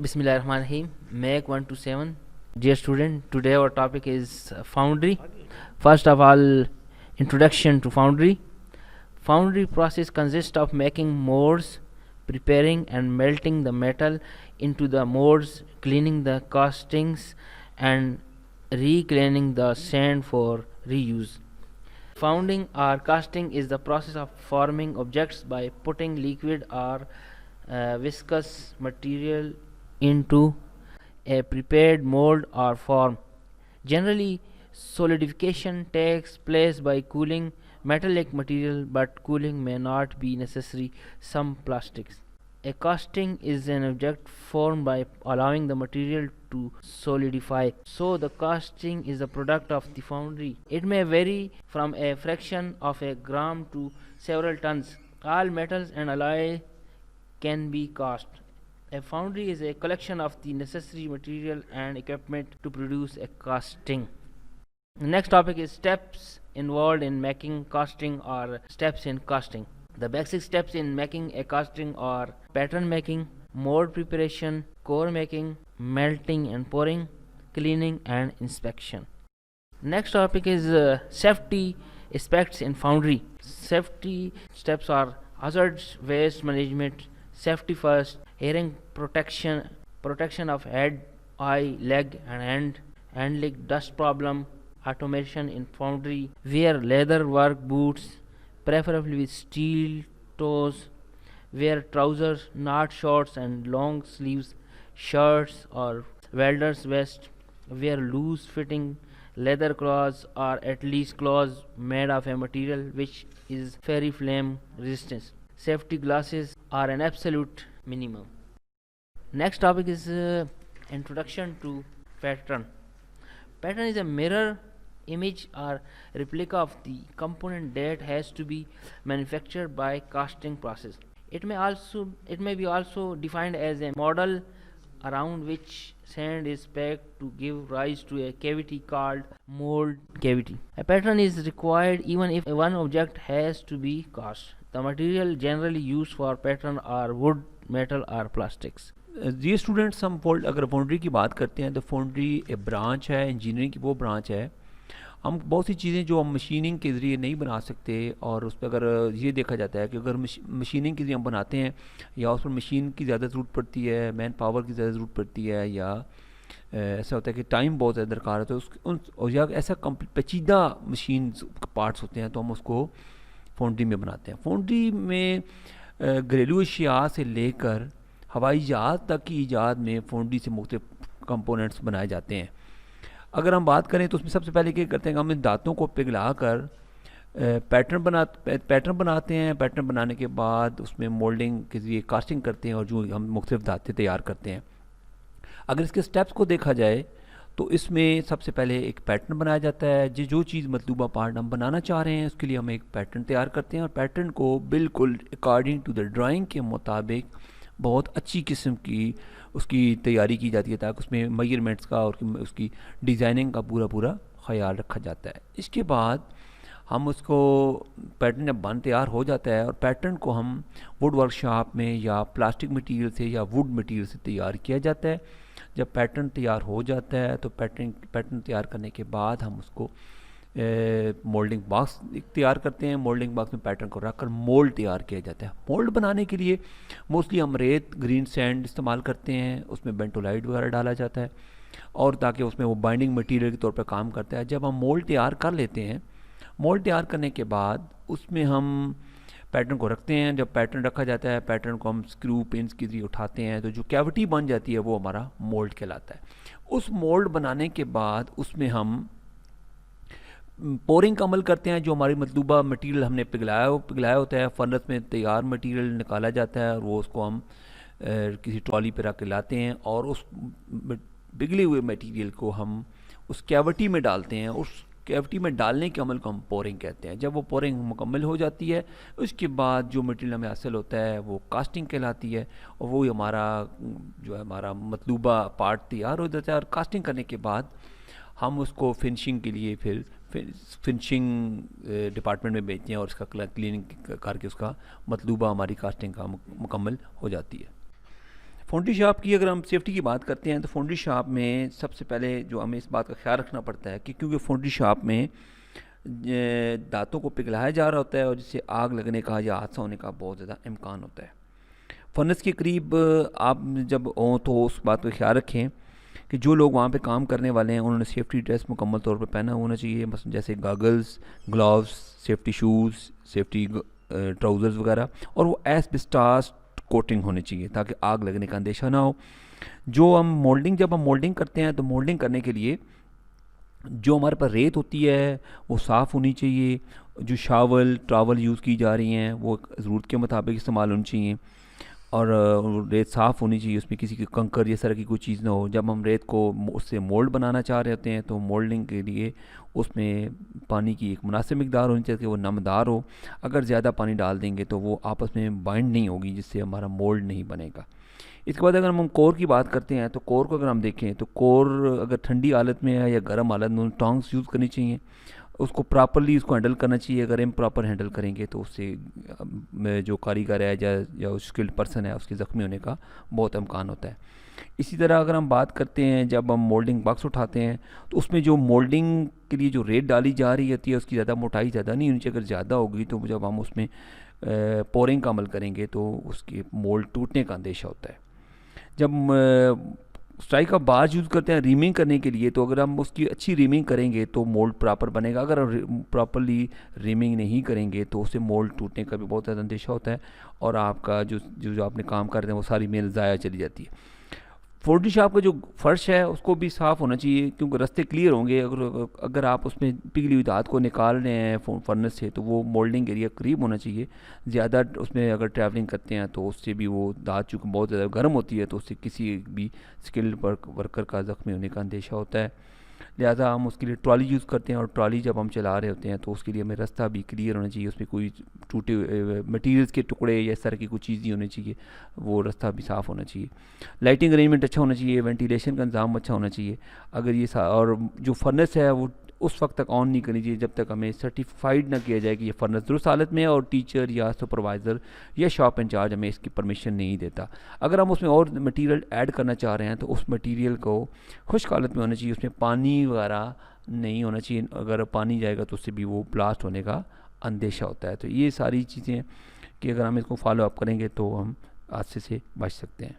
Bismillahirrahmanirrahim. Make 1 to 7. Dear student, today our topic is Foundry. First of all, introduction to Foundry. Foundry process consists of making molds, preparing and melting the metal into the molds, cleaning the castings, and recleaning the sand for reuse. Founding or casting is the process of forming objects by putting liquid or viscous material into a prepared mold or form. Generally, solidification takes place by cooling metallic material, but cooling may not be necessary. Some plastics. A casting is an object formed by allowing the material to solidify. So the casting is the product of the foundry. It may vary from a fraction of a gram to several tons. All metals and alloy can be cast. A foundry is a collection of the necessary material and equipment to produce a casting. The next topic is steps involved in making casting or steps in casting. The basic steps in making a casting are pattern making, mold preparation, core making, melting and pouring, cleaning and inspection. Next topic is safety aspects in foundry. Safety steps are hazards waste management, safety first, hearing protection of head, eye, leg and hand, handling dust problem, automation in foundry, wear leather work boots, preferably with steel toes, wear trousers, not shorts and long sleeves shirts or welder's vest, wear loose fitting leather cloths or at least cloths made of a material which is very flame resistant. Safety glasses are an absolute minimum. Next topic is introduction to pattern. Pattern is a mirror image or replica of the component that has to be manufactured by casting process. It may be also defined as a model around which sand is packed to give rise to a cavity called mold cavity. A pattern is required even if one object has to be cast. The material generally used for pattern are wood, metal or plastics. जी students, हम अगर foundry की बात करते हैं तो foundry एक branch है, इंजीनियरिंग की वो ब्रांच है। हम बहुत सी चीज़ें जो हम मशीनिंग के ज़रिए नहीं बना सकते, और उस पर अगर ये देखा जाता है कि अगर मशीनिंग के ज़रिए हम बनाते हैं या उस पर मशीन की ज़्यादा ज़रूरत पड़ती है, मैन पावर की ज़्यादा ज़रूरत पड़ती है, या ऐसा होता है कि टाइम बहुत ज़्यादा दरकार है, तो और या ऐसा पेचीदा मशीन पार्ट्स होते हैं तो हम उसको फाउंड्री में बनाते हैं। फाउंड्री में घरेलू अशिया से लेकर हवाई जहाज़ तक की ईजाद में फाउंड्री से मुख्तलिफ कंपोनेंट्स बनाए जाते हैं। अगर हम बात करें तो उसमें सबसे पहले क्या करते हैं कि हम इन दांतों को पिघला कर पैटर्न बनाते हैं। पैटर्न बनाने के बाद उसमें मोल्डिंग के लिए कास्टिंग करते हैं और जो हम मुख्तलिफ दांतें तैयार करते हैं। अगर इसके स्टेप्स को देखा जाए तो इसमें सबसे पहले एक पैटर्न बनाया जाता है। जो चीज़ मतलूबा पार्ट हम बनाना चाह रहे हैं उसके लिए हम एक पैटर्न तैयार करते हैं, और पैटर्न को बिल्कुल अकॉर्डिंग टू द ड्राइंग के मुताबिक बहुत अच्छी किस्म की उसकी तैयारी की जाती है ताकि उसमें मेजरमेंट्स का और उसकी डिज़ाइनिंग का पूरा ख्याल रखा जाता है। इसके बाद हम उसको पैटर्न जब तैयार हो जाता है और पैटर्न को हम वुड वर्कशॉप में या प्लास्टिक मटेरियल से या वुड मटेरियल से तैयार किया जाता है। जब पैटर्न तैयार हो जाता है तो पैटर्न तैयार करने के बाद हम उसको मोल्डिंग बॉक्स तैयार करते हैं। मोल्डिंग बॉक्स में पैटर्न को रखकर मोल्ड तैयार किया जाता है। मोल्ड बनाने के लिए मोस्टली हम रेत, ग्रीन सैंड इस्तेमाल करते हैं, उसमें बेंटोलाइट वगैरह डाला जाता है और ताकि उसमें वो बाइंडिंग मटेरियल के तौर पर काम करता है। जब हम मोल्ड तैयार कर लेते हैं, मोल्ड तैयार करने के बाद उसमें हम पैटर्न को रखते हैं। जब पैटर्न रखा जाता है, पैटर्न को हम स्क्रू पिन्स के जरिए उठाते हैं तो जो कैविटी बन जाती है वो हमारा मोल्ड कहलाता है। उस मोल्ड बनाने के बाद उसमें हम पोरिंग का अमल करते हैं। जो हमारी मतलूबा मटेरियल हमने पिघलाया होता है, फर्नेस में तैयार मटेरियल निकाला जाता है और वो उसको हम किसी ट्रॉली पर रख के लाते हैं और उस पिघले हुए मटेरियल को हम उस कैविटी में डालते हैं। उस कैविटी में डालने के अमल को हम पोरिंग कहते हैं। जब वो पोरिंग मुकम्मल हो जाती है उसके बाद जो मटेरियल हमें हासिल होता है वो कास्टिंग कहलाती है और वो हमारा मतलूबा पार्ट तैयार हो जाता है। और कास्टिंग करने के बाद हम उसको फिनिशिंग के लिए फिर फिनिशिंग डिपार्टमेंट में भेजते हैं और उसका क्लीनिंग करके उसका मतलूबा हमारी कास्टिंग का मुकम्मल हो जाती है। फाउंड्री शॉप की अगर हम सेफ्टी की बात करते हैं तो फाउंड्री शॉप में सबसे पहले जो हमें इस बात का ख्याल रखना पड़ता है कि क्योंकि फाउंड्री शॉप में दांतों को पिघलाया जा रहा होता है और जिससे आग लगने का या हादसा होने का बहुत ज़्यादा इम्कान होता है। फर्नेस के करीब आप जब हों तो उस बात का ख्याल रखें कि जो लोग वहाँ पे काम करने वाले हैं उन्होंने सेफ्टी ड्रेस मुकम्मल तौर पे पहना होना चाहिए, मसलन जैसे goggles, gloves, safety shoes, safety trousers वगैरह, और वो एस्बेस्टॉस कोटिंग होनी चाहिए ताकि आग लगने का अंदेशा ना हो। जब हम मोल्डिंग करते हैं तो मोल्डिंग करने के लिए जो हमारे पास रेत होती है वो साफ़ होनी चाहिए। जो शावल ट्रावल यूज़ की जा रही हैं वो ज़रूरत के मुताबिक इस्तेमाल होनी चाहिए और रेत साफ़ होनी चाहिए, उसमें किसी की कंकर या तरह की कोई चीज़ ना हो। जब हम रेत को उससे मोल्ड बनाना चाह रहे होते हैं तो मोल्डिंग के लिए उसमें पानी की एक मुनासिब मिकदार होनी चाहिए कि वो नमदार हो। अगर ज़्यादा पानी डाल देंगे तो वो आपस में बाइंड नहीं होगी, जिससे हमारा मोल्ड नहीं बनेगा। इसके बाद अगर हम कोर की बात करते हैं तो कोर को अगर हम देखें तो कोर अगर ठंडी हालत में है या गर्म हालत में टोंग्स यूज़ करनी चाहिए, उसको प्रॉपरली उसको हैंडल करना चाहिए। अगर इम्प्रॉपर हैंडल करेंगे तो उससे जो कारीगर है या स्किल्ड पर्सन है उसके ज़ख्मी होने का बहुत इम्कान होता है। इसी तरह अगर हम बात करते हैं जब हम मोल्डिंग बॉक्स उठाते हैं तो उसमें जो मोल्डिंग के लिए जो रेत डाली जा रही होती है उसकी ज़्यादा मोटाई ज़्यादा नहीं होनी चाहिए। अगर ज़्यादा होगी तो जब हम उसमें पोरिंग का अमल करेंगे तो उसके मोल्ड टूटने का अंदेशा होता है। जब स्ट्राइक का बार यूज़ करते हैं रीमिंग करने के लिए तो अगर हम उसकी अच्छी रीमिंग करेंगे तो मोल्ड प्रॉपर बनेगा। अगर प्रॉपरली रीमिंग नहीं करेंगे तो उससे मोल्ड टूटने का भी बहुत ज़्यादा अंदेशा होता है और आपका जो आपने काम कर रहे हैं वो सारी मेहनत ज़ाया चली जाती है। फाउंड्री शॉप का जो फ़र्श है उसको भी साफ़ होना चाहिए क्योंकि रास्ते क्लियर होंगे। अगर आप उसमें पिघली हुई धात को निकाल रहे हैं फर्नेस से तो वो मोल्डिंग एरिया करीब होना चाहिए। ज़्यादा उसमें अगर ट्रैवलिंग करते हैं तो उससे भी वो धात चूँकि बहुत ज़्यादा गर्म होती है तो उससे किसी भी स्किल्ड वर्कर का ज़ख्मी होने का अंदेशा होता है। लिहाजा हम उसके लिए ट्रॉली यूज़ करते हैं और ट्रॉली जब हम चला रहे होते हैं तो उसके लिए हमें रास्ता भी क्लियर होना चाहिए, उसमें कोई टूटे मटेरियल्स के टुकड़े या इस तरह की कोई चीज़ नहीं होनी चाहिए, वो रास्ता भी साफ़ होना चाहिए। लाइटिंग अरेंजमेंट अच्छा होना चाहिए, वेंटिलेशन का इंतज़ाम अच्छा होना चाहिए। अगर ये और जो फर्नेस है वो उस वक्त तक ऑन नहीं करनी चाहिए जब तक हमें सर्टिफाइड ना किया जाए कि ये फर्नेस दुरुस्त हालत में है और टीचर या सुपरवाइज़र या शॉप इंचार्ज हमें इसकी परमिशन नहीं देता। अगर हम उसमें और मटेरियल ऐड करना चाह रहे हैं तो उस मटेरियल को खुश्क हालत में होना चाहिए, उसमें पानी वगैरह नहीं होना चाहिए। अगर पानी जाएगा तो उससे भी वो ब्लास्ट होने का अंदेशा होता है। तो ये सारी चीज़ें कि अगर हम इसको फॉलो अप करेंगे तो हम हादसे से बच सकते हैं।